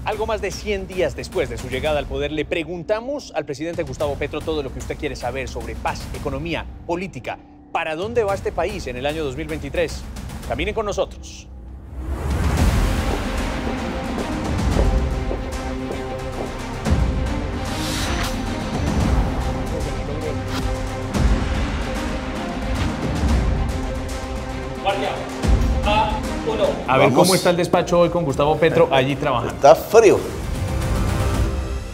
Algo más de 100 días después de su llegada al poder, le preguntamos al presidente Gustavo Petro todo lo que usted quiere saber sobre paz, economía, política. ¿Para dónde va este país en el año 2023? Caminen con nosotros. A ver, ¿cómo está el despacho hoy con Gustavo Petro allí trabajando? Está frío.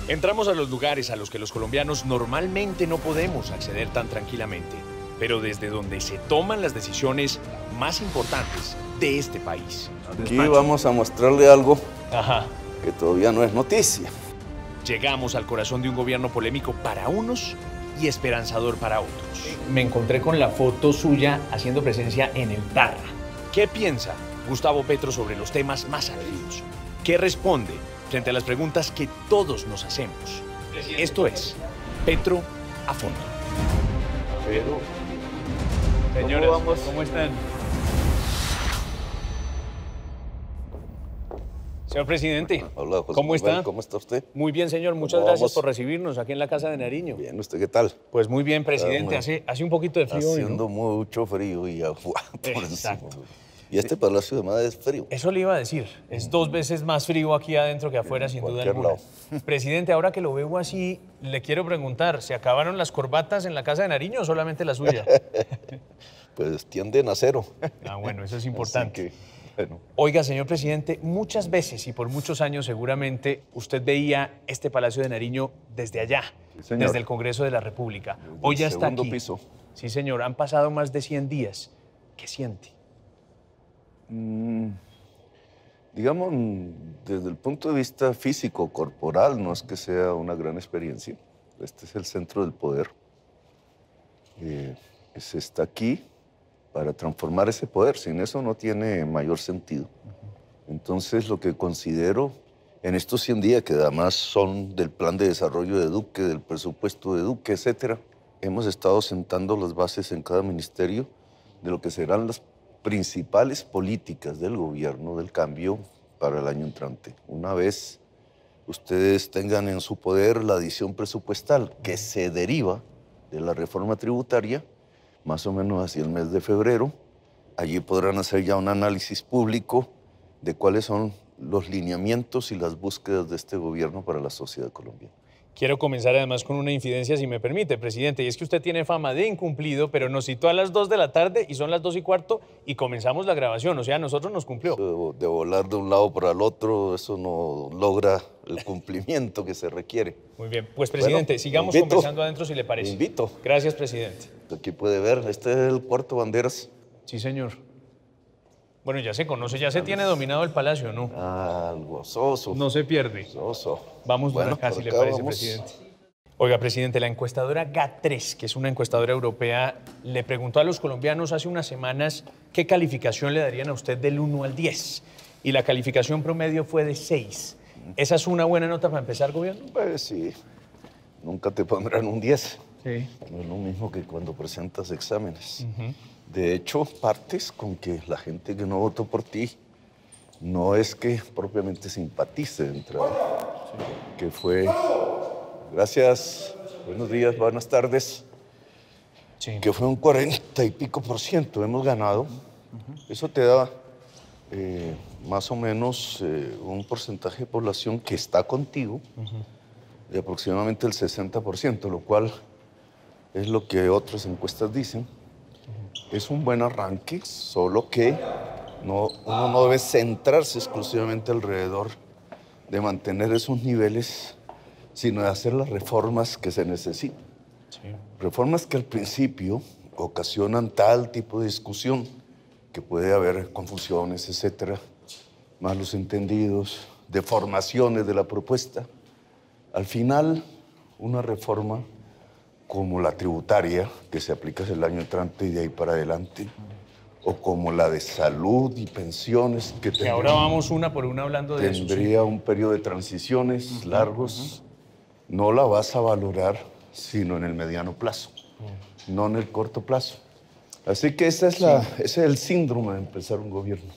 Entramos a los lugares a los que los colombianos normalmente no podemos acceder tan tranquilamente, pero desde donde se toman las decisiones más importantes de este país. Aquí vamos a mostrarle algo Ajá. que todavía no es noticia. Llegamos al corazón de un gobierno polémico para unos y esperanzador para otros. Me encontré con la foto suya haciendo presencia en el Tarra. ¿Qué piensa Gustavo Petro sobre los temas más álgidos? ¿Qué responde frente a las preguntas que todos nos hacemos? Esto es Petro a fondo. Pero, Señoras, ¿cómo vamos? ¿Cómo están? Señor presidente, hola, José ¿cómo Manuel, está? ¿Cómo está usted? Muy bien, señor. Muchas ¿Cómo gracias vamos? por recibirnos aquí en la Casa de Nariño. Bien, ¿usted qué tal? Pues muy bien, presidente. Muy Hace un poquito de frío hoy, ¿no? Haciendo mucho frío y agua por Exacto. encima. Y este Palacio de Madrid es frío. Eso le iba a decir. Es 2 veces más frío aquí adentro que afuera, sin duda cualquier alguna. lado. Presidente, ahora que lo veo así, le quiero preguntar, ¿se acabaron las corbatas en la Casa de Nariño o solamente la suya? Pues tienden a cero. Ah, bueno, eso es Así importante. que, bueno. Oiga, señor presidente, muchas veces y por muchos años seguramente usted veía este Palacio de Nariño desde allá, Sí, señor. desde el Congreso de la República. Hoy ya está Segundo aquí. piso. Sí, señor, han pasado más de 100 días. ¿Qué siente? Digamos, desde el punto de vista físico, corporal, no es que sea una gran experiencia. Este es el centro del poder. Se está aquí para transformar ese poder. Sin eso no tiene mayor sentido. Entonces, lo que considero en estos 100 días, que además son del plan de desarrollo de Duque, del presupuesto de Duque, etcétera, hemos estado sentando las bases en cada ministerio de lo que serán las principales políticas del gobierno del cambio para el año entrante. Una vez ustedes tengan en su poder la adición presupuestal que se deriva de la reforma tributaria, más o menos hacia el mes de febrero, allí podrán hacer ya un análisis público de cuáles son los lineamientos y las búsquedas de este gobierno para la sociedad colombiana. Quiero comenzar además con una infidencia, si me permite, presidente, y es que usted tiene fama de incumplido, pero nos citó a las 2 de la tarde y son las 2:15 y comenzamos la grabación, o sea, a nosotros nos cumplió. Eso de volar de un lado para el otro, eso no logra el cumplimiento que se requiere. Muy bien, pues presidente, Bueno, sigamos invito. conversando adentro si le parece. Lo invito. Gracias, presidente. Aquí puede ver, este es el cuarto Banderas. Sí, señor. Bueno, ya se conoce, ya se tiene dominado el palacio, ¿no? Ah, gozoso. No se pierde. Gozoso. Vamos por Bueno, acá, por si le acá parece, vamos. presidente. Oiga, presidente, la encuestadora GAT3, que es una encuestadora europea, le preguntó a los colombianos hace unas semanas qué calificación le darían a usted del 1 al 10. Y la calificación promedio fue de 6. ¿Esa es una buena nota para empezar, gobierno? Pues sí, nunca te pondrán un 10. Sí. No es lo mismo que cuando presentas exámenes. De hecho, partes con que la gente que no votó por ti no es que propiamente simpatice de entrada, que fue... Gracias, buenos días, buenas tardes. Sí. Que fue un 40 y pico %, hemos ganado. Eso te da más o menos un porcentaje de población que está contigo de aproximadamente el 60%, lo cual es lo que otras encuestas dicen. Es un buen arranque, solo que uno no debe centrarse exclusivamente alrededor de mantener esos niveles, sino de hacer las reformas que se necesitan. Sí. Reformas que al principio ocasionan tal tipo de discusión que puede haber confusiones, etcétera, malos entendidos, deformaciones de la propuesta. Al final, una reforma como la tributaria, que se aplica el año entrante y de ahí para adelante, o como la de salud y pensiones, Que ahora vamos una por una hablando de eso. Sí. tendría un periodo de transiciones largos, no la vas a valorar sino en el mediano plazo, no en el corto plazo. Así que ese es el síndrome de empezar un gobierno.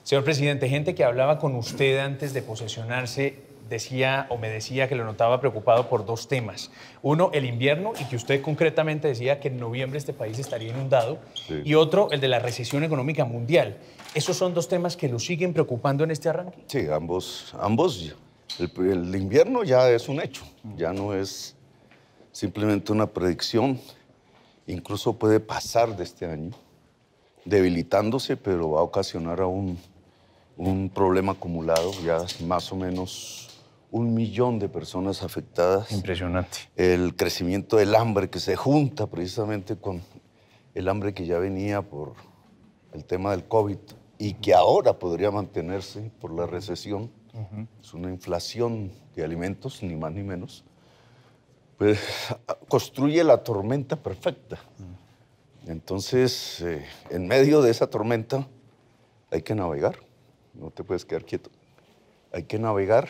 Señor presidente, gente que hablaba con usted antes de posesionarse decía o me decía que lo notaba preocupado por dos temas. Uno, el invierno, y que usted concretamente decía que en noviembre este país estaría inundado. Sí. Y otro, el de la recesión económica mundial. ¿Esos son dos temas que lo siguen preocupando en este arranque? Sí, ambos. El invierno ya es un hecho, ya no es simplemente una predicción. Incluso puede pasar de este año, debilitándose, pero va a ocasionar aún un problema acumulado, ya más o menos 1 millón de personas afectadas. Impresionante. El crecimiento del hambre que se junta precisamente con el hambre que ya venía por el tema del COVID y que ahora podría mantenerse por la recesión. Es una inflación de alimentos, ni más ni menos. Pues construye la tormenta perfecta. Entonces, en medio de esa tormenta hay que navegar. No te puedes quedar quieto. Hay que navegar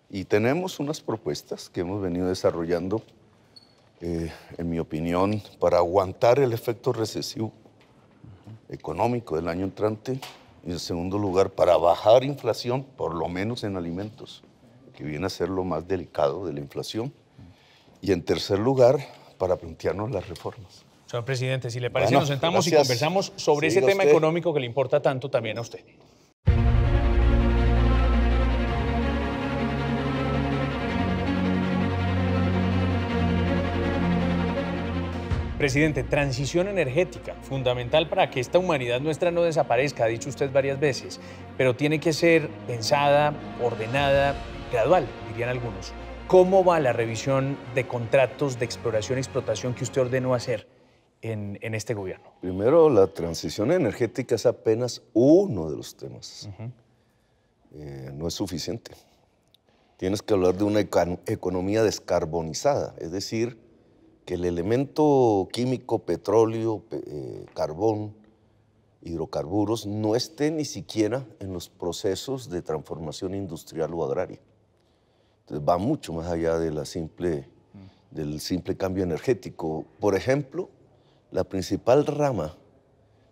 y tenemos unas propuestas que hemos venido desarrollando, en mi opinión, para aguantar el efecto recesivo económico del año entrante y, en segundo lugar, para bajar inflación, por lo menos en alimentos, que viene a ser lo más delicado de la inflación. Y, en tercer lugar, para plantearnos las reformas. Señor presidente, si le parece, nos sentamos y conversamos sobre ese tema económico que le importa tanto también a usted. Presidente, transición energética, fundamental para que esta humanidad nuestra no desaparezca, ha dicho usted varias veces, pero tiene que ser pensada, ordenada, gradual, dirían algunos. ¿Cómo va la revisión de contratos de exploración y explotación que usted ordenó hacer en este gobierno? Primero, la transición energética es apenas uno de los temas. No es suficiente. Tienes que hablar de una economía descarbonizada, es decir, que el elemento químico, petróleo, carbón, hidrocarburos, no esté ni siquiera en los procesos de transformación industrial o agraria. Entonces va mucho más allá de del simple cambio energético. Por ejemplo, la principal rama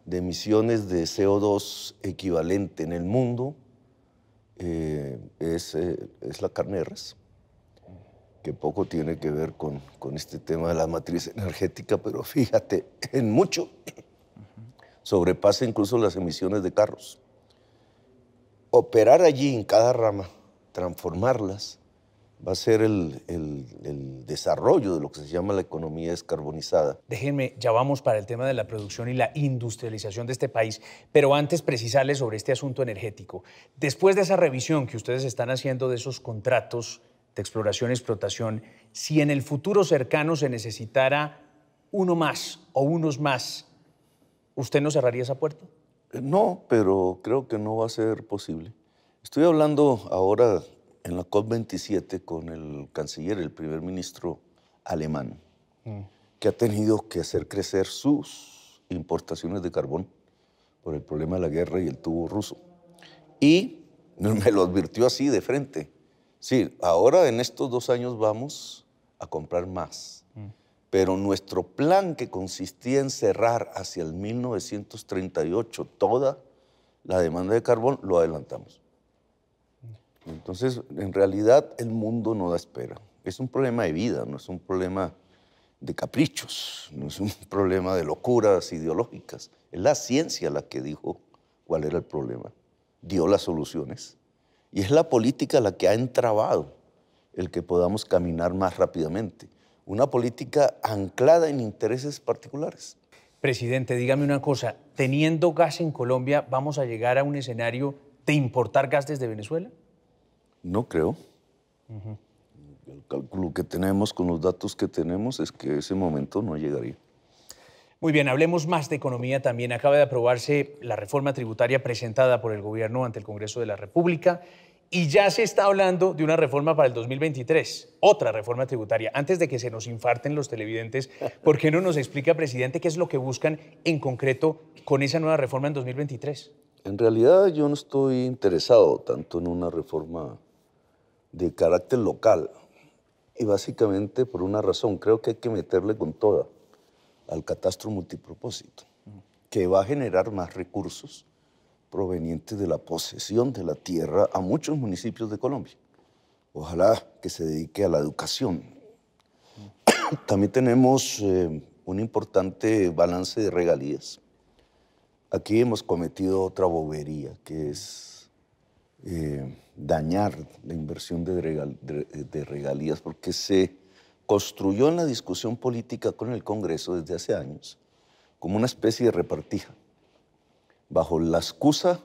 de emisiones de CO2 equivalente en el mundo es la carne de res, que poco tiene que ver con este tema de la matriz energética, pero fíjate, en mucho sobrepasa incluso las emisiones de carros. Operar allí en cada rama, transformarlas, va a ser el desarrollo de lo que se llama la economía descarbonizada. Déjenme, ya vamos para el tema de la producción y la industrialización de este país, pero antes precisarles sobre este asunto energético. Después de esa revisión que ustedes están haciendo de esos contratos de exploración y explotación, si en el futuro cercano se necesitara uno más o unos más, ¿usted no cerraría esa puerta? No, pero creo que no va a ser posible. Estoy hablando ahora en la COP27 con el canciller, el primer ministro alemán, que ha tenido que hacer crecer sus importaciones de carbón por el problema de la guerra y el tubo ruso. Y me lo advirtió así de frente. Sí, ahora en estos 2 años vamos a comprar más, pero nuestro plan, que consistía en cerrar hacia el 1938 toda la demanda de carbón, lo adelantamos. Entonces, en realidad, el mundo no da espera. Es un problema de vida, no es un problema de caprichos, no es un problema de locuras ideológicas. Es la ciencia la que dijo cuál era el problema, dio las soluciones. Y es la política la que ha entrabado el que podamos caminar más rápidamente. Una política anclada en intereses particulares. Presidente, dígame una cosa, teniendo gas en Colombia, ¿vamos a llegar a un escenario de importar gas desde Venezuela? No creo. El cálculo que tenemos con los datos que tenemos es que ese momento no llegaría. Muy bien, hablemos más de economía también. Acaba de aprobarse la reforma tributaria presentada por el gobierno ante el Congreso de la República y ya se está hablando de una reforma para el 2023, otra reforma tributaria. Antes de que se nos infarten los televidentes, ¿por qué no nos explica, presidente, qué es lo que buscan en concreto con esa nueva reforma en 2023? En realidad yo no estoy interesado tanto en una reforma de carácter local y básicamente por una razón. Creo que hay que meterle con toda al catastro multipropósito, que va a generar más recursos provenientes de la posesión de la tierra a muchos municipios de Colombia. Ojalá que se dedique a la educación. También tenemos un importante balance de regalías. Aquí hemos cometido otra bobería, que es dañar la inversión de regalías, porque se construyó en la discusión política con el Congreso desde hace años como una especie de repartija, bajo la excusa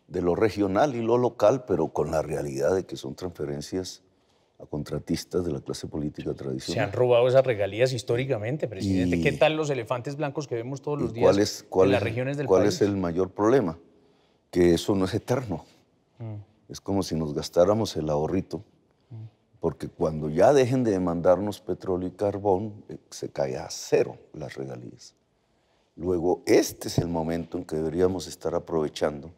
de lo regional y lo local, pero con la realidad de que son transferencias a contratistas de la clase política tradicional. Se han robado esas regalías históricamente, presidente. ¿Qué tal los elefantes blancos que vemos todos los días en las regiones del país? ¿Cuál es el mayor problema? Que eso no es eterno. Es como si nos gastáramos el ahorrito, porque cuando ya dejen de demandarnos petróleo y carbón, se cae a cero las regalías. Luego, este es el momento en que deberíamos estar aprovechando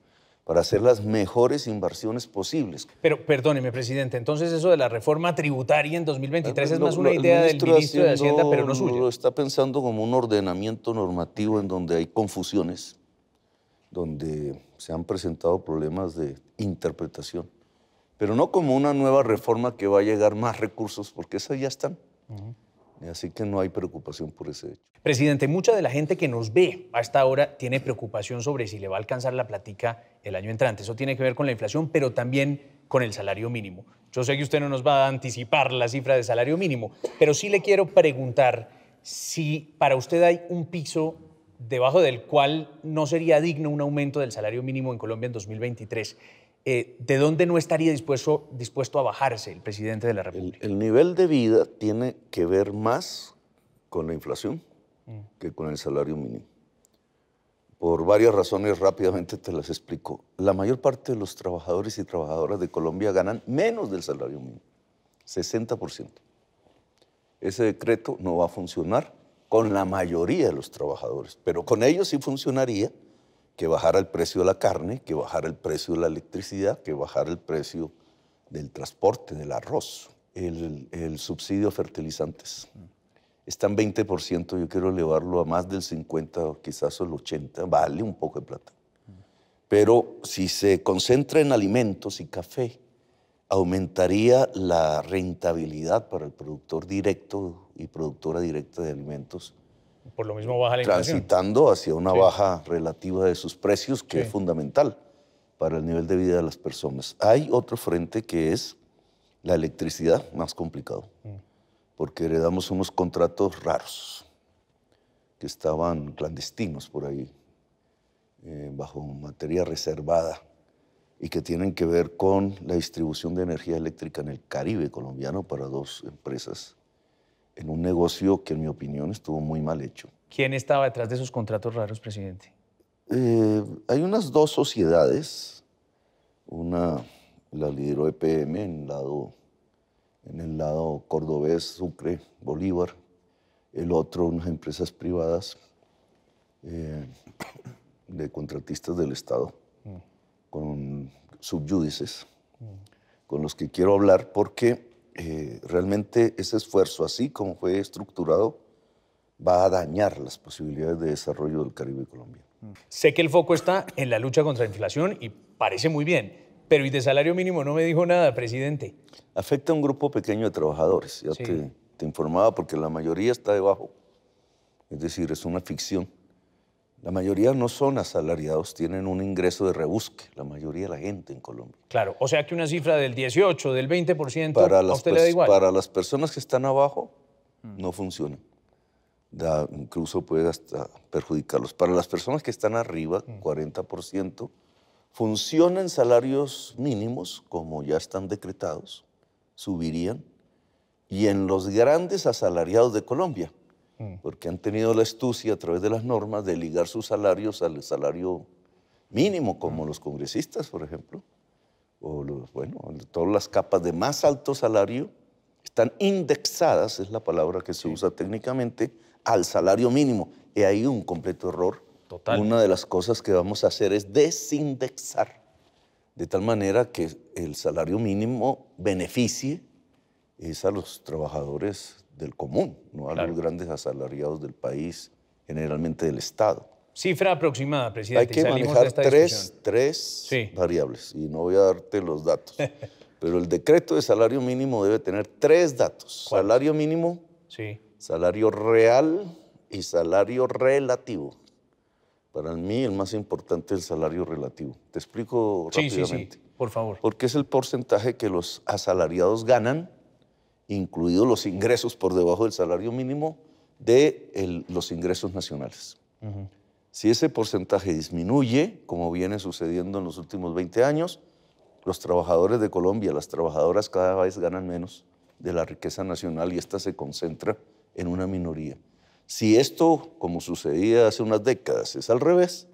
para hacer las mejores inversiones posibles. Pero, perdóneme, presidente, entonces eso de la reforma tributaria en 2023 es más una idea del ministro de Hacienda, pero no suya. Lo está pensando como un ordenamiento normativo en donde hay confusiones, donde se han presentado problemas de interpretación, pero no como una nueva reforma que va a llegar más recursos, porque esas ya están. Así que no hay preocupación por ese hecho. Presidente, mucha de la gente que nos ve a esta hora tiene preocupación sobre si le va a alcanzar la platica el año entrante. Eso tiene que ver con la inflación, pero también con el salario mínimo. Yo sé que usted no nos va a anticipar la cifra de salario mínimo, pero sí le quiero preguntar si para usted hay un piso debajo del cual no sería digno un aumento del salario mínimo en Colombia en 2023. ¿De dónde no estaría dispuesto a bajarse el presidente de la República? El nivel de vida tiene que ver más con la inflación que con el salario mínimo. Por varias razones, rápidamente te las explico. La mayor parte de los trabajadores y trabajadoras de Colombia ganan menos del salario mínimo, 60%. Ese decreto no va a funcionar con la mayoría de los trabajadores, pero con ellos sí funcionaría que bajara el precio de la carne, que bajara el precio de la electricidad, que bajara el precio del transporte, del arroz, el subsidio a fertilizantes. Está en 20%, yo quiero elevarlo a más del 50% o quizás el 80%, vale un poco de plata. Pero si se concentra en alimentos y café, aumentaría la rentabilidad para el productor directo y productora directa de alimentos. Por lo mismo baja la inflación. Transitando hacia una baja relativa de sus precios, que es fundamental para el nivel de vida de las personas. Hay otro frente que es la electricidad, más complicado, porque heredamos unos contratos raros que estaban clandestinos por ahí, bajo materia reservada, y que tienen que ver con la distribución de energía eléctrica en el Caribe colombiano para dos empresas, en un negocio que, en mi opinión, estuvo muy mal hecho. ¿Quién estaba detrás de esos contratos raros, presidente? Hay unas dos sociedades. Una la lideró EPM en el lado cordobés, Sucre, Bolívar. El otro, unas empresas privadas de contratistas del Estado, con subyúdices, con los que quiero hablar porque realmente ese esfuerzo, así como fue estructurado, va a dañar las posibilidades de desarrollo del Caribe colombiano. Sé que el foco está en la lucha contra la inflación y parece muy bien, pero ¿y de salario mínimo no me dijo nada, presidente? Afecta a un grupo pequeño de trabajadores, ya te informaba, porque la mayoría está debajo, es decir, es una ficción. La mayoría no son asalariados, tienen un ingreso de rebusque, la mayoría de la gente en Colombia. Claro, o sea que una cifra del 18, del 20%, ¿a usted le da igual? Para las personas que están abajo, no funciona. Incluso puede hasta perjudicarlos. Para las personas que están arriba, 40%, funcionan salarios mínimos, como ya están decretados, subirían, y en los grandes asalariados de Colombia, porque han tenido la astucia a través de las normas de ligar sus salarios al salario mínimo, como los congresistas, por ejemplo, o todas las capas de más alto salario están indexadas, es la palabra que se usa técnicamente, al salario mínimo. Y hay un completo error. Total. Una de las cosas que vamos a hacer es desindexar, de tal manera que el salario mínimo beneficie a los trabajadores del común, no a los grandes asalariados del país, generalmente del Estado. Cifra aproximada, presidente. Hay que manejar tres variables, y no voy a darte los datos, Pero el decreto de salario mínimo debe tener 3 datos. ¿Cuál? Salario mínimo, Sí. salario real y salario relativo. Para mí el más importante es el salario relativo. Te explico rápidamente. Sí, por favor. Porque es el porcentaje que los asalariados ganan, incluidos los ingresos por debajo del salario mínimo, de los ingresos nacionales. Si ese porcentaje disminuye, como viene sucediendo en los últimos 20 años, los trabajadores de Colombia, las trabajadoras cada vez ganan menos de la riqueza nacional y esta se concentra en una minoría. Si esto, como sucedía hace unas décadas, es al revés,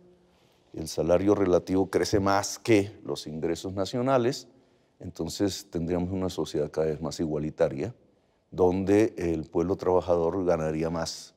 el salario relativo crece más que los ingresos nacionales, entonces tendríamos una sociedad cada vez más igualitaria, donde el pueblo trabajador ganaría más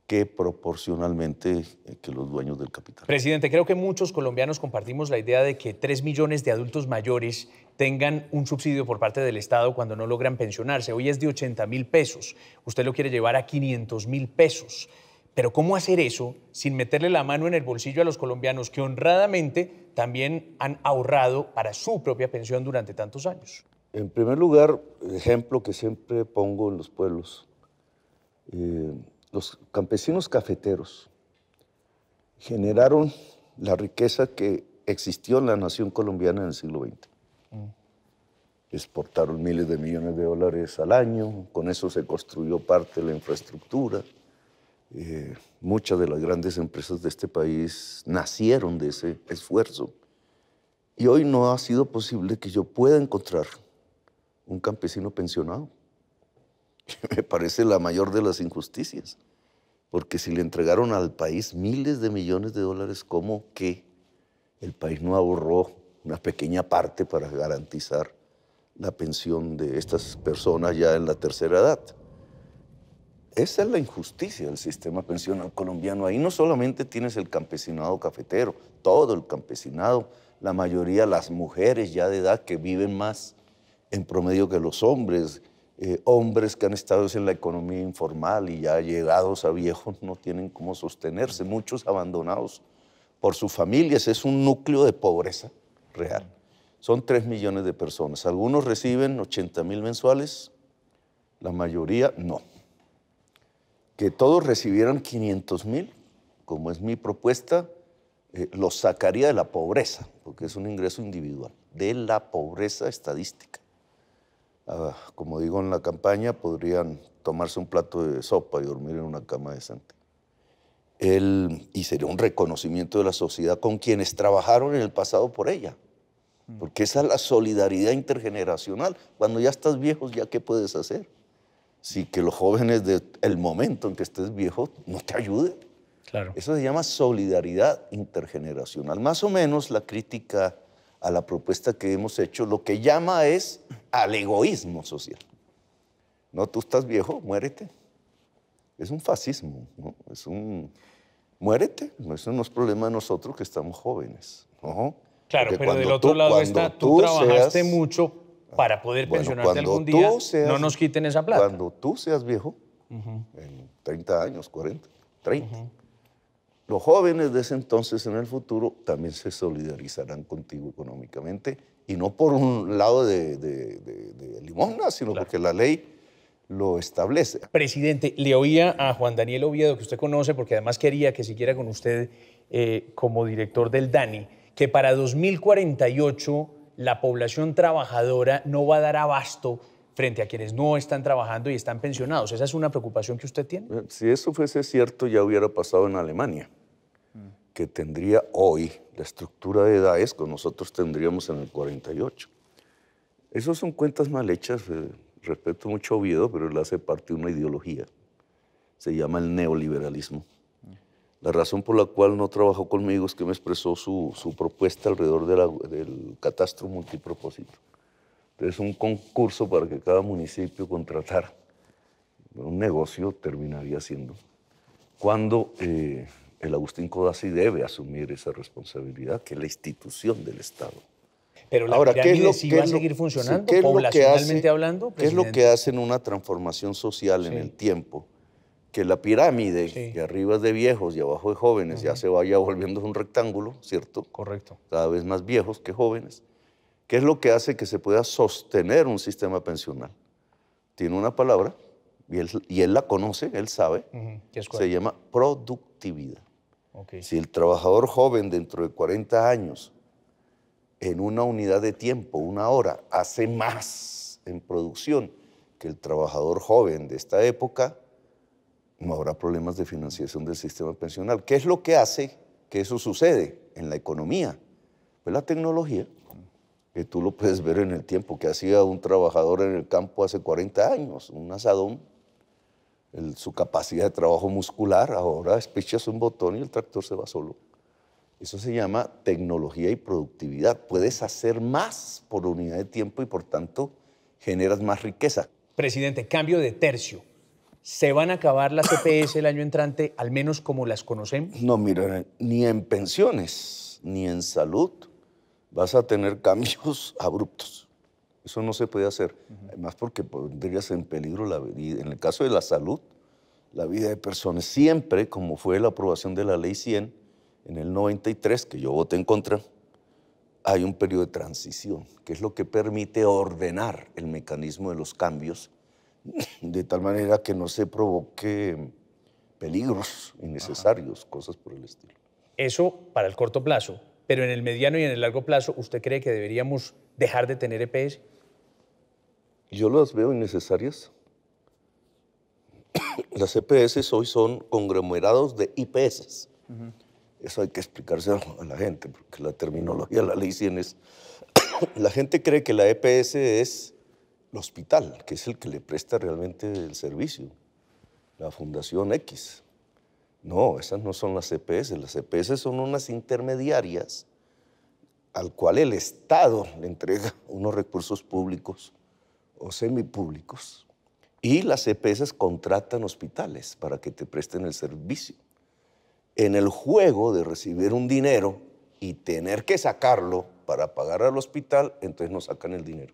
que proporcionalmente que los dueños del capital. Presidente, creo que muchos colombianos compartimos la idea de que 3 millones de adultos mayores tengan un subsidio por parte del Estado cuando no logran pensionarse. Hoy es de 80.000 pesos. Usted lo quiere llevar a 500.000 pesos. Pero ¿cómo hacer eso sin meterle la mano en el bolsillo a los colombianos que honradamente también han ahorrado para su propia pensión durante tantos años? En primer lugar, ejemplo que siempre pongo en los pueblos, los campesinos cafeteros generaron la riqueza que existió en la nación colombiana en el siglo XX. Exportaron miles de millones de dólares al año, con eso se construyó parte de la infraestructura. Muchas de las grandes empresas de este país nacieron de ese esfuerzo. Y hoy no ha sido posible que yo pueda encontrar un campesino pensionado. Me parece la mayor de las injusticias, porque si le entregaron al país miles de millones de dólares, ¿cómo que el país no ahorró una pequeña parte para garantizar la pensión de estas personas ya en la tercera edad? Esa es la injusticia del sistema pensional colombiano. Ahí no solamente tienes el campesinado cafetero, todo el campesinado, la mayoría, las mujeres ya de edad que viven más en promedio que los hombres, hombres que han estado en la economía informal y ya llegados a viejos no tienen cómo sostenerse, muchos abandonados por sus familias. Es un núcleo de pobreza real. Son 3 millones de personas. Algunos reciben 80.000 mensuales, la mayoría no. Que todos recibieran 500.000, como es mi propuesta, los sacaría de la pobreza, porque es un ingreso individual, de la pobreza estadística. Como digo en la campaña, podrían tomarse un plato de sopa y dormir en una cama decente. Y sería un reconocimiento de la sociedad con quienes trabajaron en el pasado por ella, porque esa es la solidaridad intergeneracional. Cuando ya estás viejo, ¿ya qué puedes hacer? Si que los jóvenes del momento en que estés viejo no te ayuden. Claro. Eso se llama solidaridad intergeneracional. Más o menos la crítica a la propuesta que hemos hecho lo que llama es al egoísmo social. No, tú estás viejo, muérete. Es un fascismo, ¿no? Es un muérete. Eso no es problema de nosotros que estamos jóvenes, ¿no? Claro, porque pero del otro lado está, tú trabajaste mucho para poder pensionarte algún día, no nos quiten esa plata. Cuando tú seas viejo, en 30 años, 40, 30, los jóvenes de ese entonces en el futuro también se solidarizarán contigo económicamente, y no por un lado de limosna, sino porque la ley lo establece. Presidente, le oía a Juan Daniel Oviedo, que usted conoce, porque además quería que siguiera con usted como director del DANI, que para 2048 la población trabajadora no va a dar abasto frente a quienes no están trabajando y están pensionados. ¿Esa es una preocupación que usted tiene? Si eso fuese cierto, ya hubiera pasado en Alemania, que tendría hoy la estructura de edades que nosotros tendríamos en el 48. Esas son cuentas mal hechas. Respeto mucho a Oviedo, pero él hace parte de una ideología. Se llama el neoliberalismo. La razón por la cual no trabajó conmigo es que me expresó su propuesta alrededor del catastro multipropósito. Entonces, un concurso para que cada municipio contratara un negocio terminaría siendo. Cuando el Agustín Codazzi debe asumir esa responsabilidad, que es la institución del Estado. Pero la pirámide sí va a seguir funcionando, poblacionalmente hablando, ¿qué es lo que hace en una transformación social en el tiempo? Que la pirámide, que arriba es de viejos y abajo de jóvenes, ya se vaya volviendo un rectángulo, ¿cierto? Correcto. Cada vez más viejos que jóvenes. ¿Qué es lo que hace que se pueda sostener un sistema pensional? Tiene una palabra, y él la conoce, él sabe, ¿Qué es cuál? se llama productividad. Okay. Si el trabajador joven dentro de 40 años, en una unidad de tiempo, una hora, hace más en producción que el trabajador joven de esta época, no habrá problemas de financiación del sistema pensional. ¿Qué es lo que hace que eso sucede en la economía? Pues la tecnología, que tú lo puedes ver en el tiempo que hacía un trabajador en el campo hace 40 años, un asadón, su capacidad de trabajo muscular, ahora espichas un botón y el tractor se va solo. Eso se llama tecnología y productividad. Puedes hacer más por unidad de tiempo y por tanto generas más riqueza. Presidente, cambio de tercio. ¿Se van a acabar las EPS el año entrante, al menos como las conocemos? No, mira, ni en pensiones ni en salud vas a tener cambios abruptos. Eso no se puede hacer. Además porque pondrías en peligro la vida. En el caso de la salud, la vida de personas. Siempre, como fue la aprobación de la Ley 100 en el 93, que yo voté en contra, hay un periodo de transición, que es lo que permite ordenar el mecanismo de los cambios, de tal manera que no se provoque peligros innecesarios, cosas por el estilo. Eso para el corto plazo, pero en el mediano y en el largo plazo, ¿usted cree que deberíamos dejar de tener EPS? Yo las veo innecesarias. Las EPS hoy son conglomerados de IPS. Eso hay que explicárselo a la gente, porque la terminología de la Ley 100 es... La gente cree que la EPS es el hospital, que es el que le presta realmente el servicio, la Fundación X. No, esas no son las EPS. Las EPS son unas intermediarias al cual el Estado le entrega unos recursos públicos o semipúblicos, y las EPS contratan hospitales para que te presten el servicio. En el juego de recibir un dinero y tener que sacarlo para pagar al hospital, entonces no sacan el dinero.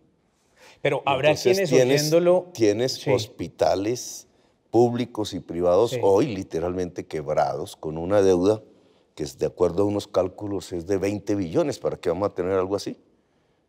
Pero habrá Entonces, quienes oyéndolo... Tienes Sí. hospitales públicos y privados hoy literalmente quebrados, con una deuda que de acuerdo a unos cálculos es de 20 billones. ¿Para qué vamos a tener algo así?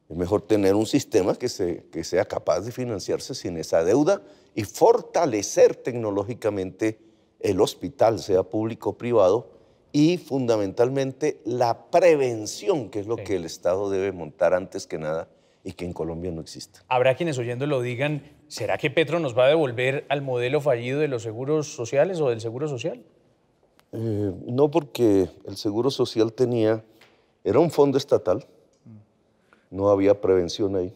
Es mejor tener un sistema que sea capaz de financiarse sin esa deuda y fortalecer tecnológicamente el hospital, sea público o privado, y fundamentalmente la prevención, que es lo que el Estado debe montar antes que nada y que en Colombia no existe. Habrá quienes oyéndolo digan, ¿será que Petro nos va a devolver al modelo fallido de los seguros sociales o del seguro social? No, porque el Seguro Social era un fondo estatal, no había prevención ahí,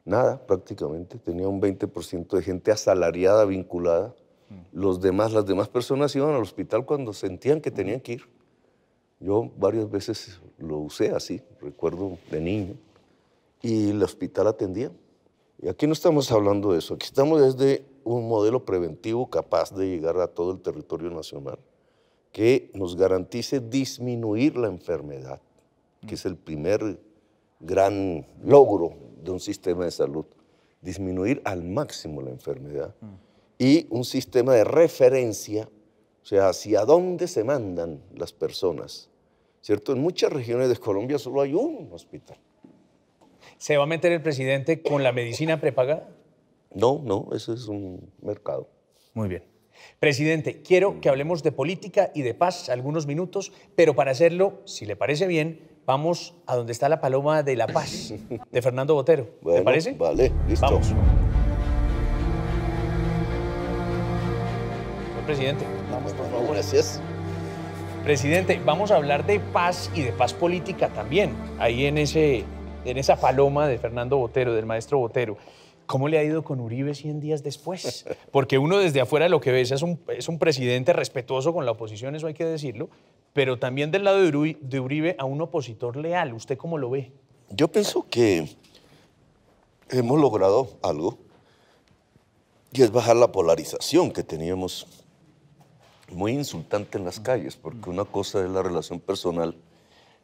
nada prácticamente, tenía un 20% de gente asalariada, vinculada. Las demás personas iban al hospital cuando sentían que tenían que ir. Yo varias veces lo usé así, recuerdo de niño, y el hospital atendía. Y aquí no estamos hablando de eso, aquí estamos desde un modelo preventivo capaz de llegar a todo el territorio nacional, que nos garantice disminuir la enfermedad, que es el primer gran logro de un sistema de salud, disminuir al máximo la enfermedad, y un sistema de referencia, o sea, hacia dónde se mandan las personas, ¿cierto? En muchas regiones de Colombia solo hay un hospital. ¿Se va a meter el presidente con la medicina prepagada? No, eso es un mercado. Muy bien. Presidente, quiero que hablemos de política y de paz algunos minutos, pero para hacerlo, si le parece bien, vamos a donde está la paloma de la paz, de Fernando Botero. Bueno, ¿Le parece? Vale, listo. Vamos. Señor presidente. Vamos, por favor. Gracias. Presidente, vamos a hablar de paz y de paz política también, ahí en esa paloma de Fernando Botero, del maestro Botero. ¿Cómo le ha ido con Uribe 100 días después? Porque uno desde afuera lo que ve es un presidente respetuoso con la oposición, eso hay que decirlo, pero también del lado de Uribe a un opositor leal. ¿Usted cómo lo ve? Yo pienso que hemos logrado algo, y es bajar la polarización que teníamos muy insultante en las calles, porque una cosa es la relación personal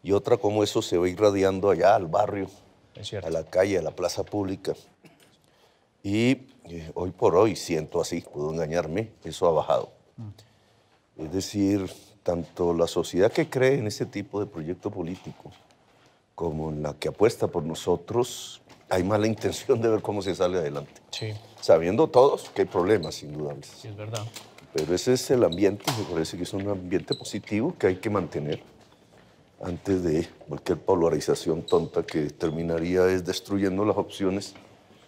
y otra cómo eso se va irradiando allá al barrio, a la calle, a la plaza pública. Y hoy por hoy siento así, puedo engañarme, eso ha bajado. Es decir, tanto la sociedad que cree en ese tipo de proyecto político como en la que apuesta por nosotros, hay mala intención de ver cómo se sale adelante. Sí. Sabiendo todos que hay problemas indudables. Sí, es verdad. Pero ese es el ambiente, me parece que es un ambiente positivo que hay que mantener antes de cualquier polarización tonta que terminaría destruyendo las opciones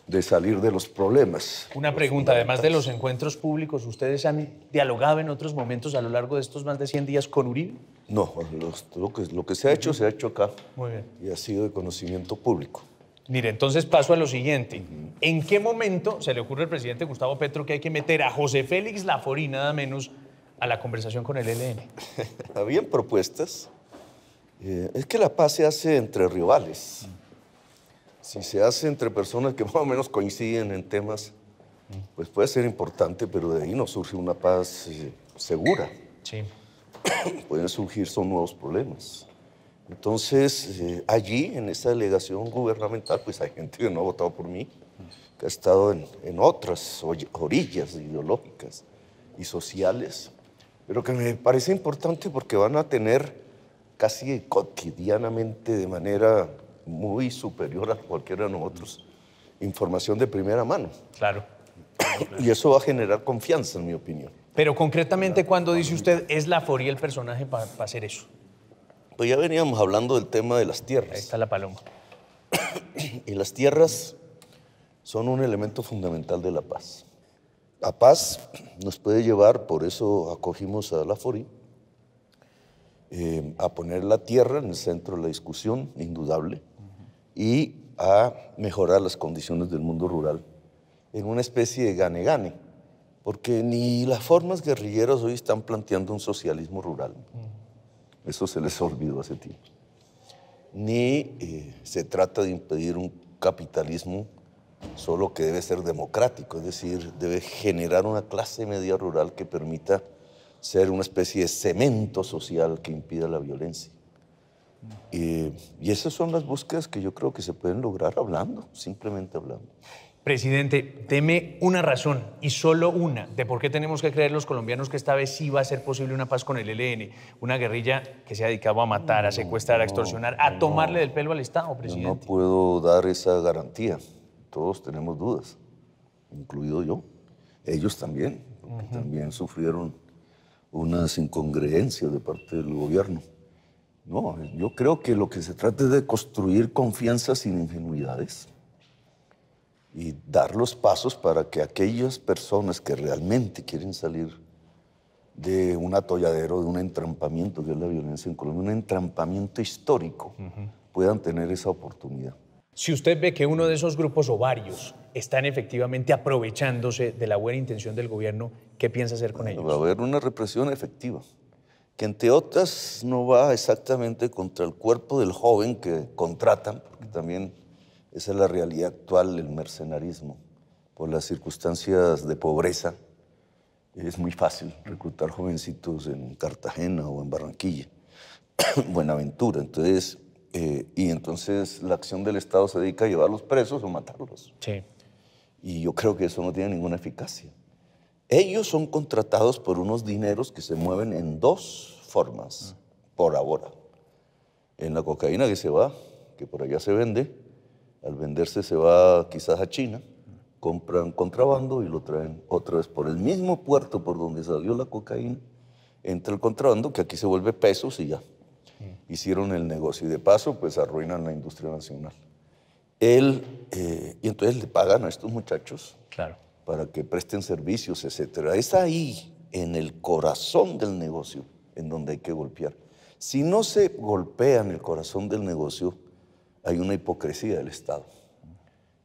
de salir de los problemas. Una pregunta, además de los encuentros públicos, ¿ustedes han dialogado en otros momentos a lo largo de estos más de 100 días con Uribe? No, lo que se ha hecho acá. Muy bien. Y ha sido de conocimiento público. Mire, entonces paso a lo siguiente. ¿En qué momento se le ocurre al presidente Gustavo Petro que hay que meter a José Félix Laforí, nada menos, a la conversación con el ELN? Habían propuestas. Es que la paz se hace entre rivales. Si se hace entre personas que más o menos coinciden en temas, pues puede ser importante, pero de ahí no surge una paz segura. Sí. Pueden surgir nuevos problemas. Entonces, allí, en esa delegación gubernamental, pues hay gente que no ha votado por mí, que ha estado en otras orillas ideológicas y sociales, pero que me parece importante porque van a tener casi cotidianamente, de manera muy superior a cualquiera de nosotros, información de primera mano. Claro. Y eso va a generar confianza, en mi opinión. Pero concretamente, ¿cuándo dice usted es Laforí el personaje para hacer eso? Pues ya veníamos hablando del tema de las tierras. Ahí está la paloma. Y las tierras son un elemento fundamental de la paz. La paz nos puede llevar, por eso acogimos a Laforí, a poner la tierra en el centro de la discusión, indudable, y a mejorar las condiciones del mundo rural en una especie de gane-gane, porque ni las formas guerrilleras hoy están planteando un socialismo rural. Eso se les olvidó hace tiempo. Ni se trata de impedir un capitalismo solo que debe ser democrático, es decir, debe generar una clase media rural que permita ser una especie de cemento social que impida la violencia. Y esas son las búsquedas que yo creo que se pueden lograr hablando, simplemente hablando. Presidente, deme una razón, y solo una, de por qué tenemos que creer los colombianos que esta vez sí va a ser posible una paz con el ELN, una guerrilla que se ha dedicado a matar, a secuestrar, a extorsionar, a tomarle del pelo al Estado, presidente. Yo no puedo dar esa garantía. Todos tenemos dudas, incluido yo. Ellos también, porque también sufrieron unas incongruencias de parte del gobierno. No, yo creo que lo que se trata es de construir confianza sin ingenuidades y dar los pasos para que aquellas personas que realmente quieren salir de un atolladero, de un entrampamiento que es la violencia en Colombia, un entrampamiento histórico, puedan tener esa oportunidad. Si usted ve que uno de esos grupos o varios están efectivamente aprovechándose de la buena intención del gobierno, ¿qué piensa hacer con ellos? Va a haber una represión efectiva, que entre otras no va exactamente contra el cuerpo del joven que contratan, porque también esa es la realidad actual del mercenarismo. Por las circunstancias de pobreza, es muy fácil reclutar jovencitos en Cartagena o en Barranquilla, Buenaventura. Entonces, y entonces la acción del Estado se dedica a llevarlos presos o matarlos. Sí. Y yo creo que eso no tiene ninguna eficacia. Ellos son contratados por unos dineros que se mueven en dos formas, por ahora. En la cocaína que se va, que por allá se vende, al venderse se va quizás a China, compran contrabando y lo traen otra vez por el mismo puerto por donde salió la cocaína, entra el contrabando que aquí se vuelve pesos y ya. Hicieron el negocio y de paso pues arruinan la industria nacional. Y entonces le pagan a estos muchachos para que presten servicios, etc. Es ahí, en el corazón del negocio, en donde hay que golpear. Si no se golpea en el corazón del negocio, hay una hipocresía del Estado.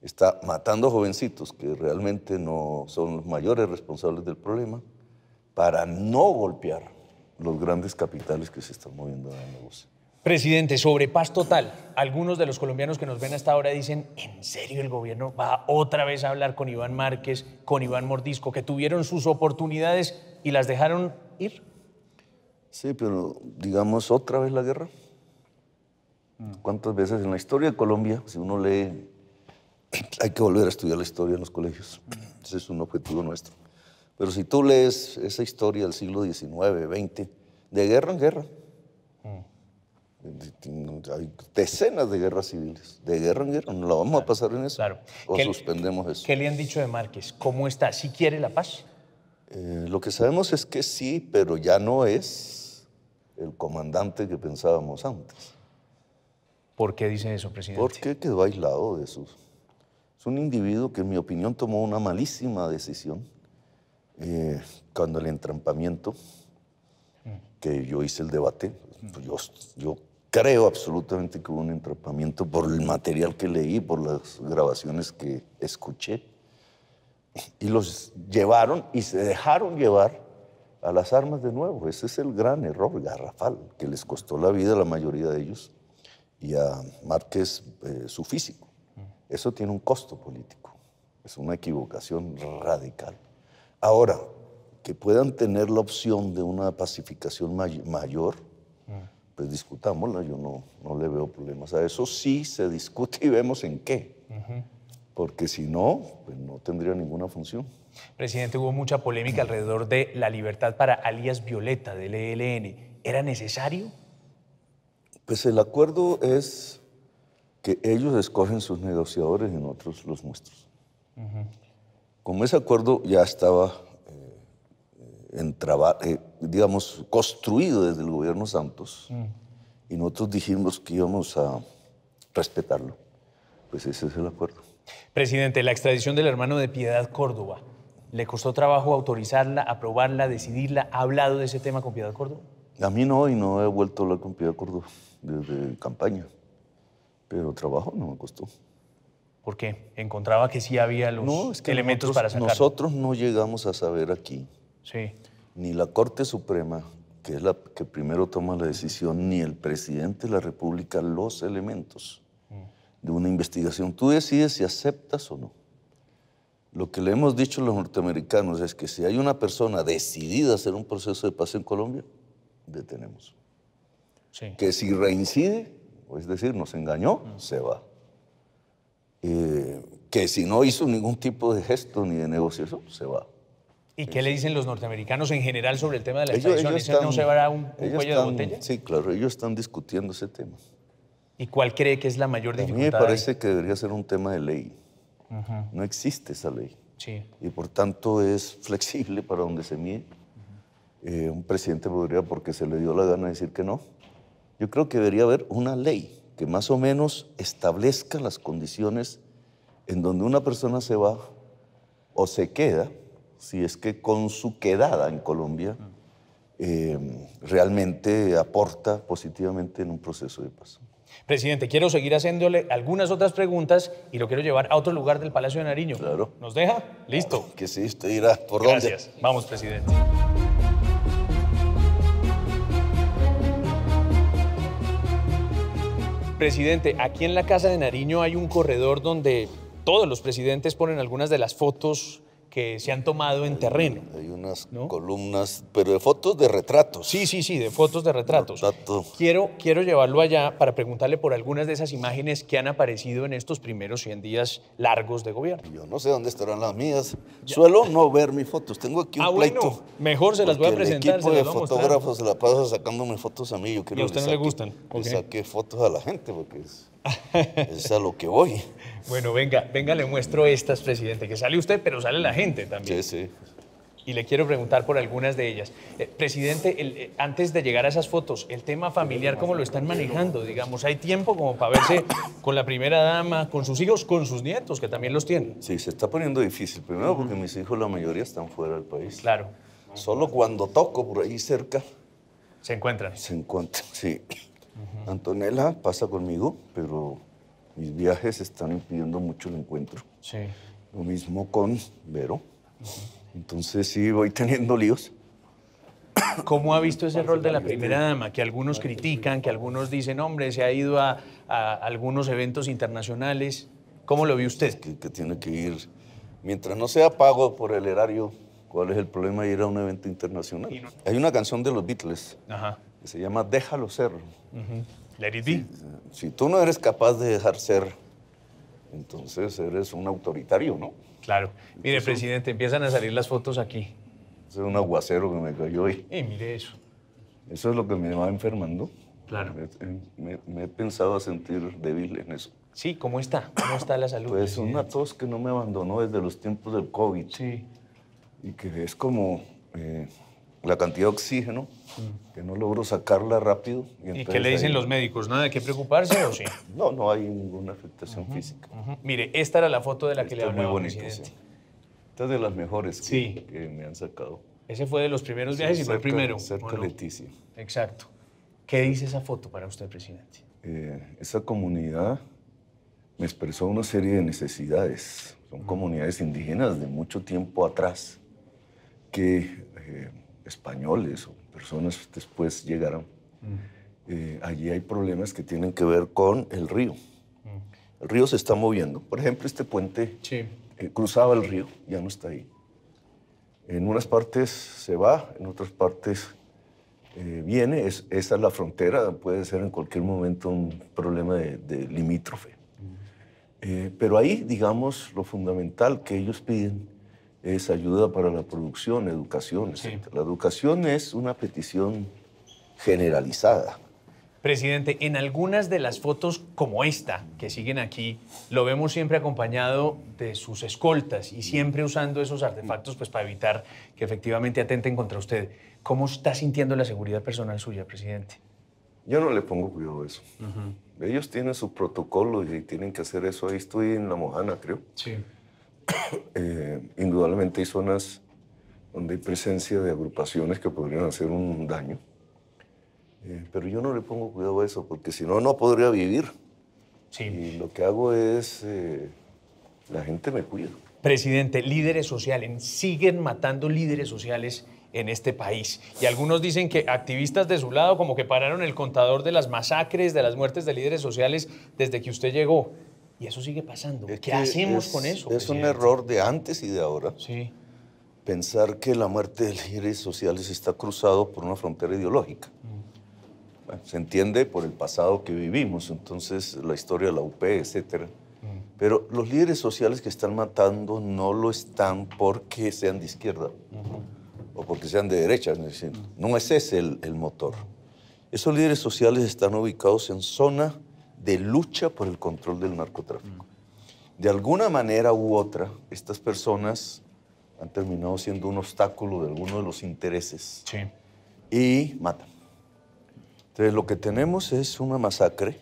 Está matando jovencitos que realmente no son los mayores responsables del problema para no golpear los grandes capitales que se están moviendo en el negocio. Presidente, sobre paz total, algunos de los colombianos que nos ven hasta ahora dicen, ¿en serio el gobierno va otra vez a hablar con Iván Márquez, con Iván Mordisco, que tuvieron sus oportunidades y las dejaron ir? Sí, pero digamos, ¿otra vez la guerra? ¿Cuántas veces en la historia de Colombia, si uno lee, hay que volver a estudiar la historia en los colegios? Ese es un objetivo nuestro. Pero si tú lees esa historia del siglo XIX, XX, de guerra en guerra, Hay decenas de guerras civiles, de guerra en guerra. ¿No la vamos a pasar en eso? Claro. ¿O suspendemos eso? ¿Qué le han dicho de Márquez? ¿Cómo está? ¿Sí quiere la paz? Lo que sabemos es que sí, pero ya no es el comandante que pensábamos antes. ¿Por qué dice eso, presidente? Porque quedó aislado de eso. Es un individuo que, en mi opinión, tomó una malísima decisión cuando el entrampamiento, que yo hice el debate. Yo creo absolutamente que hubo un entrampamiento por el material que leí, por las grabaciones que escuché. Y los llevaron y se dejaron llevar a las armas de nuevo. Ese es el gran error garrafal que les costó la vida a la mayoría de ellos y a Márquez su físico. Eso tiene un costo político. Es una equivocación radical. Ahora, que puedan tener la opción de una pacificación mayor, pues discutámosla. Yo no le veo problemas a eso. Sí se discute y vemos en qué. Porque si no, pues no tendría ninguna función. Presidente, hubo mucha polémica alrededor de la libertad para alias Violeta del ELN. ¿Era necesario? Pues el acuerdo es que ellos escogen sus negociadores y nosotros los nuestros. Como ese acuerdo ya estaba digamos, construido desde el gobierno Santos, y nosotros dijimos que íbamos a respetarlo, pues ese es el acuerdo. Presidente, la extradición del hermano de Piedad Córdoba, ¿le costó trabajo autorizarla, aprobarla, decidirla? ¿Ha hablado de ese tema con Piedad Córdoba? A mí no, y no he vuelto a hablar con Piedad Córdoba desde campaña, pero trabajo no me costó. ¿Por qué? ¿Encontraba que sí había los elementos para sacarlo? Nosotros no llegamos a saber aquí, ni la Corte Suprema, que es la que primero toma la decisión, ni el presidente de la República, los elementos de una investigación. Tú decides si aceptas o no. Lo que le hemos dicho a los norteamericanos es que si hay una persona decidida a hacer un proceso de paz en Colombia, detenemos. Que si reincide, es decir, nos engañó, se va. Que si no hizo ningún tipo de gesto ni de negociación, se va. ¿Y qué le dicen los norteamericanos en general sobre el tema de la extradición? ¿No se va un cuello de botella? Sí, claro, ellos están discutiendo ese tema. ¿Y cuál cree que es la mayor dificultad? A mí me parece que debería ser un tema de ley. No existe esa ley. Y por tanto es flexible para donde se mide. Un presidente podría, porque se le dio la gana, decir que no. Yo creo que debería haber una ley que más o menos establezca las condiciones en donde una persona se va o se queda, si es que con su quedada en Colombia realmente aporta positivamente en un proceso de paz. Presidente, quiero seguir haciéndole algunas otras preguntas y lo quiero llevar a otro lugar del Palacio de Nariño. Claro. ¿Nos deja? Listo. Que sí, usted irá. ¿Por dónde? Gracias. Vamos, presidente. Presidente, aquí en la Casa de Nariño hay un corredor donde todos los presidentes ponen algunas de las fotos que se han tomado en terreno. Hay unas columnas, pero de fotos de retratos. Sí, de fotos de retratos. Quiero llevarlo allá para preguntarle por algunas de esas imágenes que han aparecido en estos primeros 100 días largos de gobierno. Yo no sé dónde estarán las mías. Suelo no ver mis fotos. Tengo aquí un pleito. Bueno, mejor se las voy a presentar. El equipo de fotógrafos se la pasa sacándome fotos a mí. Yo quiero ¿Y a usted no le gustan? Le saqué fotos a la gente porque es a lo que voy. Bueno, venga, le muestro estas, presidente, que sale usted, pero sale la gente también. Sí. Y le quiero preguntar por algunas de ellas. Presidente, antes de llegar a esas fotos, el tema familiar, ¿cómo lo están manejando? Digamos, ¿hay tiempo como para verse con la primera dama, con sus hijos, con sus nietos, que también los tienen? Sí, se está poniendo difícil. Primero porque mis hijos, la mayoría, están fuera del país. Claro. Solo cuando toco por ahí cerca. ¿Se encuentran? Se encuentran, sí. Antonella pasa conmigo, pero mis viajes están impidiendo mucho el encuentro. Sí. Lo mismo con Vero. Entonces sí, voy teniendo líos. ¿Cómo ha visto ese rol de la primera dama? Que algunos critican, que algunos dicen, hombre, se ha ido a algunos eventos internacionales. ¿Cómo lo ve usted? Que tiene que ir, mientras no sea pago por el erario, ¿cuál es el problema de ir a un evento internacional? Hay una canción de los Beatles que se llama Déjalo ser. Let it be. Si tú no eres capaz de dejar ser, entonces eres un autoritario, ¿no? Claro. Mire, presidente, empiezan a salir las fotos aquí. Es un aguacero que me cayó hoy. Mire eso. Eso es lo que me va enfermando. Claro. Me he pensado a sentir débil en eso. Sí, ¿cómo está? ¿Cómo está la salud? Pues una tos que no me abandonó desde los tiempos del COVID. Sí. Y que es como la cantidad de oxígeno, que no logro sacarla rápido. ¿Y qué le dicen los médicos? ¿Nada de qué preocuparse o sí? No, no hay ninguna afectación física. Mire, esta era la foto de la que le hablaba, muy bonita, presidente. sí. Esta es de las mejores Sí. que me han sacado. Ese fue de los primeros viajes y fue el primero. Cerca ¿o no? Leticia. Exacto. ¿Qué dice esa foto para usted, presidente? Esa comunidad me expresó una serie de necesidades. Son comunidades indígenas de mucho tiempo atrás que españoles o personas después llegaron. Allí hay problemas que tienen que ver con el río. El río se está moviendo. Por ejemplo, este puente cruzaba el río, ya no está ahí. En unas partes se va, en otras partes viene. Esa es la frontera, puede ser en cualquier momento un problema de limítrofe. Pero ahí, digamos, lo fundamental que ellos piden es ayuda para la producción, educación, etc. La educación es una petición generalizada. Presidente, en algunas de las fotos como esta, que siguen aquí, lo vemos siempre acompañado de sus escoltas y siempre usando esos artefactos pues, para evitar que efectivamente atenten contra usted. ¿Cómo está sintiendo la seguridad personal suya, presidente? Yo no le pongo cuidado a eso. Ellos tienen su protocolo y tienen que hacer eso. Ahí estoy en La Mojana, creo. Sí. Indudablemente hay zonas donde hay presencia de agrupaciones que podrían hacer un daño. Pero yo no le pongo cuidado a eso, porque si no, no podría vivir. Sí. Y lo que hago es, la gente me cuida. Presidente, líderes sociales, siguen matando líderes sociales en este país. Y algunos dicen que activistas de su lado como que pararon el contador de las masacres, de las muertes de líderes sociales desde que usted llegó. Y eso sigue pasando. ¿Qué hacemos con eso, Es un presidente? error de antes y de ahora. Sí. Pensar que la muerte de líderes sociales está cruzado por una frontera ideológica. Bueno, se entiende por el pasado que vivimos, entonces la historia de la UP, etc. Pero los líderes sociales que están matando no lo están porque sean de izquierda o porque sean de derecha. Es decir, no es ese el motor. Esos líderes sociales están ubicados en zona de lucha por el control del narcotráfico. De alguna manera u otra, estas personas han terminado siendo un obstáculo de alguno de los intereses y matan. Entonces, lo que tenemos es una masacre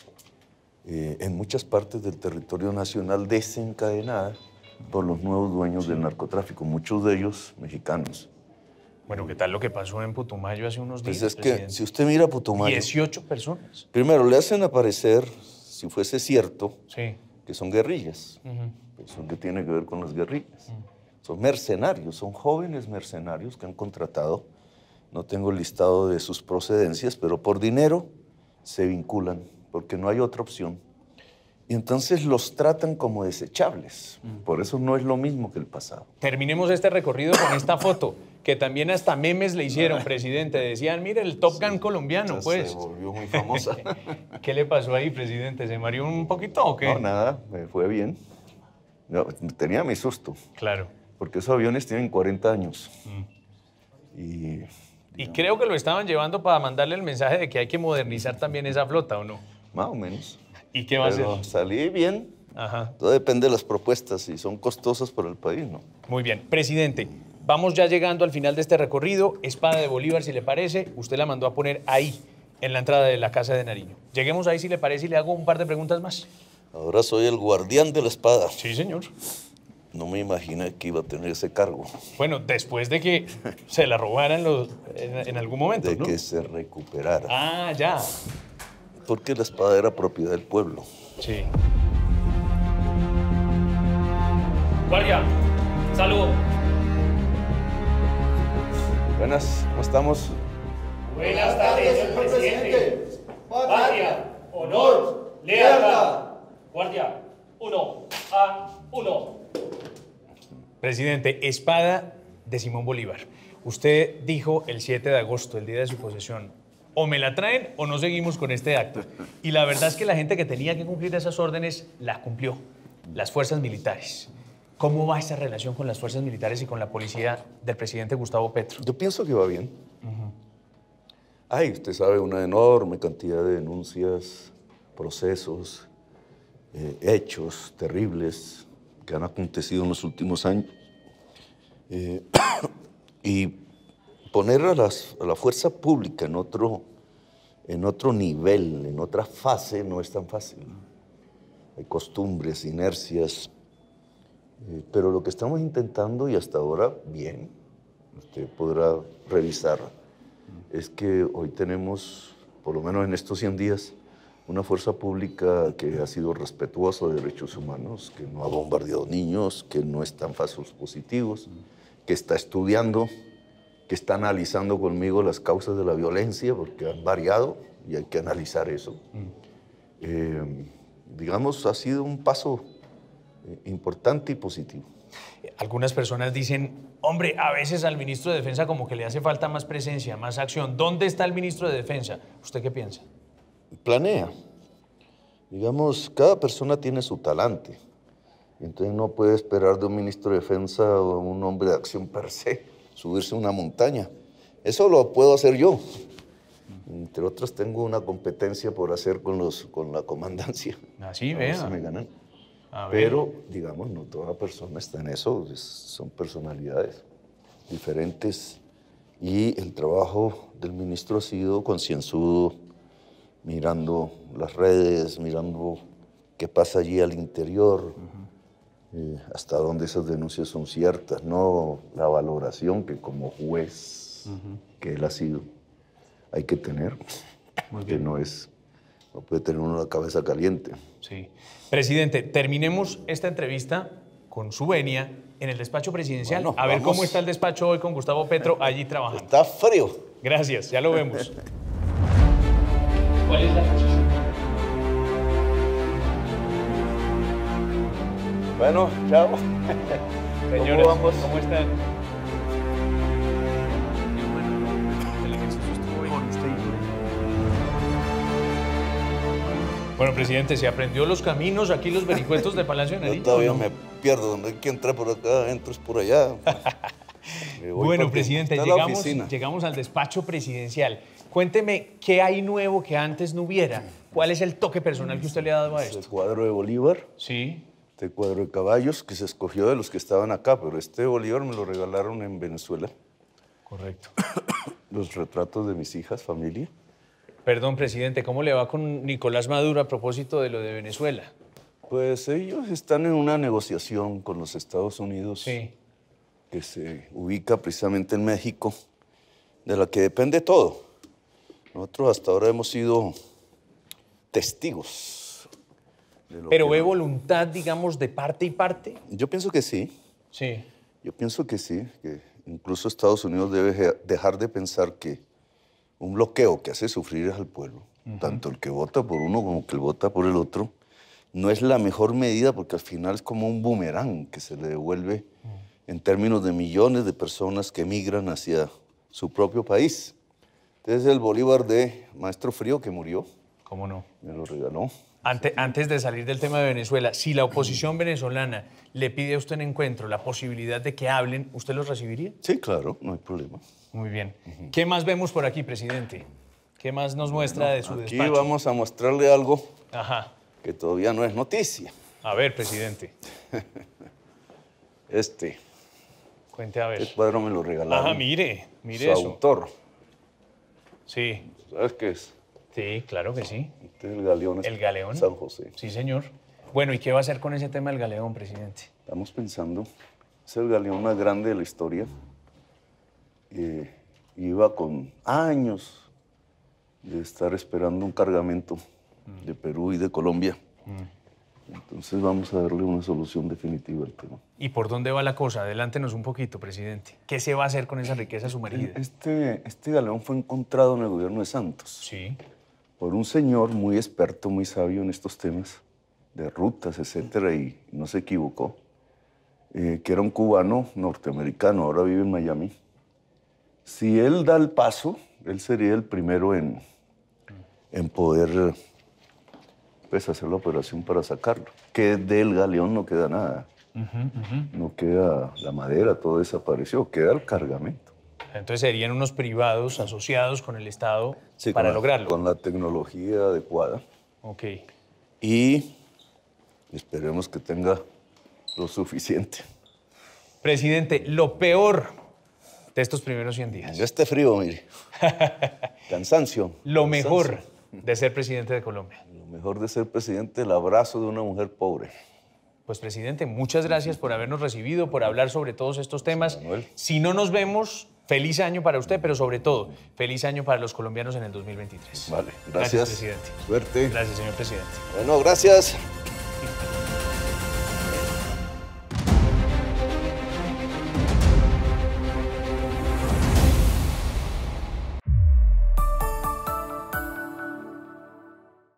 en muchas partes del territorio nacional desencadenada por los nuevos dueños del narcotráfico, muchos de ellos mexicanos. Bueno, ¿qué tal lo que pasó en Putumayo hace unos días, Pues es presidente? que si usted mira Putumayo... 18 personas. Primero, le hacen aparecer, si fuese cierto, Sí. que son guerrillas. Eso que tiene que ver con las guerrillas. Son mercenarios, son jóvenes mercenarios que han contratado. No tengo el listado de sus procedencias, pero por dinero se vinculan, porque no hay otra opción. Y entonces los tratan como desechables. Por eso no es lo mismo que el pasado. Terminemos este recorrido con esta foto, que también hasta memes le hicieron, presidente. Decían, mire, el Top Gun colombiano, pues. Se volvió muy famosa. ¿Qué le pasó ahí, presidente? ¿Se mareó un poquito o qué? No, nada, me fue bien. No, tenía mi susto. Claro. Porque esos aviones tienen 40 años. Y creo que lo estaban llevando para mandarle el mensaje de que hay que modernizar también esa flota, ¿o no? Más o menos. ¿Y qué va a hacer? Pero salí bien. Ajá. Todo depende de las propuestas. Si son costosas para el país, ¿no? Muy bien. Presidente, vamos ya llegando al final de este recorrido. Espada de Bolívar, si le parece. Usted la mandó a poner ahí, en la entrada de la Casa de Nariño. Lleguemos ahí, si le parece, y le hago un par de preguntas más. Ahora soy el guardián de la espada. Sí, señor. No me imaginé que iba a tener ese cargo. Bueno, después de que se la robaran en algún momento, De ¿no? que se recuperara. Ah, ya. Porque la espada era propiedad del pueblo. Sí. Guardia, saludo. Buenas, ¿cómo estamos? Buenas tardes, señor presidente. Patria, honor, lealtad. Guardia, 1 a 1. Presidente, espada de Simón Bolívar. Usted dijo el 7 de agosto, el día de su posesión, o me la traen o no seguimos con este acto. Y la verdad es que la gente que tenía que cumplir esas órdenes la cumplió, las fuerzas militares. ¿Cómo va esta relación con las fuerzas militares y con la policía del presidente Gustavo Petro? Yo pienso que va bien. Hay, usted sabe, una enorme cantidad de denuncias, procesos, hechos terribles que han acontecido en los últimos años. Y poner a la fuerza pública en otro nivel, en otra fase, no es tan fácil. Hay costumbres, inercias, pero lo que estamos intentando, y hasta ahora bien, usted podrá revisar, es que hoy tenemos, por lo menos en estos 100 días, una fuerza pública que ha sido respetuosa de derechos humanos, que no ha bombardeado niños, que no está en falsos positivos, que está estudiando, que está analizando conmigo las causas de la violencia, porque han variado y hay que analizar eso. Digamos, ha sido un paso importante y positivo. Algunas personas dicen, hombre, a veces al ministro de Defensa como que le hace falta más presencia, más acción. ¿Dónde está el ministro de Defensa? ¿Usted qué piensa? Planea. Digamos, cada persona tiene su talante. Entonces no puede esperar de un ministro de Defensa o un hombre de acción per se, subirse a una montaña. Eso lo puedo hacer yo. Entre otras, tengo una competencia por hacer con la comandancia. Así, vea. Si me ganan. Pero, digamos, no toda persona está en eso. Son personalidades diferentes. Y el trabajo del ministro ha sido concienzudo, mirando las redes, mirando qué pasa allí al interior, hasta dónde esas denuncias son ciertas, no la valoración que como juez que él ha sido hay que tener, que no puede tener uno la cabeza caliente. Sí. Presidente, terminemos esta entrevista con su venia en el despacho presidencial. Bueno, a ver vamos. cómo está el despacho hoy con Gustavo Petro allí trabajando. Está frío. Gracias, ya lo vemos. ¿Cuál es la posición? Bueno, chao. Señores, ¿Cómo vamos? ¿cómo están? El ejercicio estuvo bien. Bueno, presidente, ¿se aprendió los caminos aquí, los vericuetos de Palacio de Yo Nariño? todavía me pierdo, donde hay que entrar por acá, entro por allá. Bueno, presidente, llegamos al despacho presidencial. Cuénteme, ¿qué hay nuevo que antes no hubiera? ¿Cuál es el toque personal que usted le ha dado a esto? El cuadro de Bolívar. Sí. Este cuadro de caballos que se escogió de los que estaban acá, pero este Bolívar me lo regalaron en Venezuela. Correcto. Los retratos de mis hijas, familia. Perdón, presidente, ¿cómo le va con Nicolás Maduro a propósito de lo de Venezuela? Pues ellos están en una negociación con los Estados Unidos que se ubica precisamente en México, de la que depende todo. Nosotros hasta ahora hemos sido testigos. ¿Pero ve voluntad, digamos, de parte y parte? Yo pienso que sí. Sí. Yo pienso que sí, que incluso Estados Unidos debe dejar de pensar que un bloqueo que hace sufrir al pueblo, tanto el que vota por uno como el que vota por el otro, no es la mejor medida porque al final es como un boomerang que se le devuelve en términos de millones de personas que emigran hacia su propio país. Entonces el Bolívar de Maestro Frío que murió, ¿Cómo no? me lo regaló. Antes de salir del tema de Venezuela, si la oposición venezolana le pide a usted en encuentro la posibilidad de que hablen, ¿usted los recibiría? Sí, claro, no hay problema. Muy bien. ¿Qué más vemos por aquí, presidente? ¿Qué más nos muestra de su Aquí despacho? vamos a mostrarle algo Ajá. que todavía no es noticia. A ver, presidente. Cuente a ver. Este cuadro me lo regalaron. Ajá, mire Su eso. autor. Sí, ¿Sabes qué es? sí, claro que sí. Este es el galeón. ¿El galeón? San José. Sí, señor. Bueno, ¿y qué va a hacer con ese tema del galeón, presidente? Estamos pensando, es el galeón más grande de la historia. Iba con años de estar esperando un cargamento de Perú y de Colombia. Entonces vamos a darle una solución definitiva al tema. ¿Y por dónde va la cosa? Adelántenos un poquito, presidente. ¿Qué se va a hacer con esa riqueza sumergida? Este galeón fue encontrado en el gobierno de Santos Sí. por un señor muy experto, muy sabio en estos temas de rutas, etcétera, y no se equivocó, que era un cubano norteamericano, ahora vive en Miami. Si él da el paso, él sería el primero en poder pues, hacer la operación para sacarlo. Que del galeón no queda nada. No queda la madera, todo desapareció, queda el cargamento. Entonces serían unos privados asociados con el Estado Sí, para con lograrlo. Con la tecnología adecuada. Ok. Y esperemos que tenga lo suficiente. Presidente, lo peor de estos primeros 100 días. Ya este frío, mire. Cansancio. Lo mejor Cansancio. de ser presidente de Colombia. Lo mejor de ser presidente, el abrazo de una mujer pobre. Pues, presidente, muchas gracias por habernos recibido, por hablar sobre todos estos temas. Manuel. Si no nos vemos, feliz año para usted, pero sobre todo, feliz año para los colombianos en el 2023. Vale, Gracias, gracias. presidente. Suerte. Gracias, señor presidente. Bueno, gracias.